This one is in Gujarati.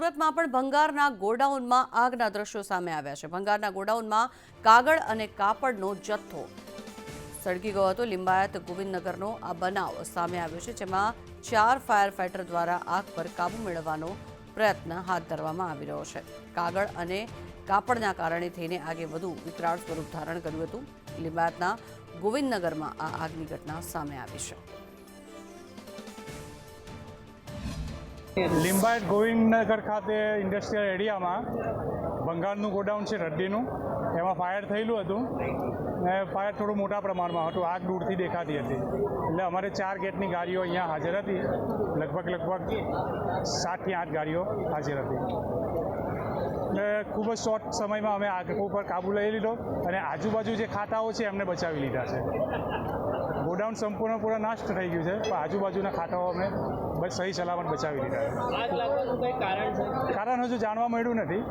સુરતમાં પણ ભંગારના ગોડાઉનમાં આગના દ્રશ્યો સામે આવ્યા છે। ભંગારના ગોડાઉનમાં કાગળ અને કાપડનો જથ્થો સળગી ગયો હતો। લિંબાયત ગોવિંદનગરનો આ બનાવ સામે આવ્યો છે, જેમાં 4 ફાયર ફાઈટર દ્વારા આગ પર કાબુ મેળવવાનો પ્રયત્ન હાથ ધરવામાં આવી રહ્યો છે। કાગળ અને કાપડના કારણે થઈને આગે વધુ વિકરાળ સ્વરૂપ ધારણ કર્યું હતું। લિંબાયતના ગોવિંદનગરમાં આ આગની ઘટના સામે આવી છે। લિંબાયત ગોવિંદનગર ખાતે ઇન્ડસ્ટ્રીયલ એરિયામાં ભંગારનું ગોડાઉન છે રડ્ડીનું, એમાં ફાયર થયેલું હતું ને ફાયર થોડું મોટા પ્રમાણમાં હતું। આગ દૂરથી દેખાતી હતી એટલે અમારે 4 ગેટની ગાડીઓ અહીંયા હાજર હતી। લગભગ 7 થી 8 ગાડીઓ હાજર હતી એટલે ખૂબ જ શોર્ટ સમયમાં અમે આગ ઉપર કાબૂ લઈ લીધો અને આજુબાજુ જે ખાતાઓ છે એમને બચાવી લીધા છે। ગોડાઉન સંપૂર્ણ નાશ થઈ ગયું છે, પણ આજુબાજુના ખાતાઓ અમે સહી સલામત બચાવી લીધા છે। આગ લાગવાનું કંઈ કારણ છે? કારણ હજુ જાણવા મળ્યું નથી।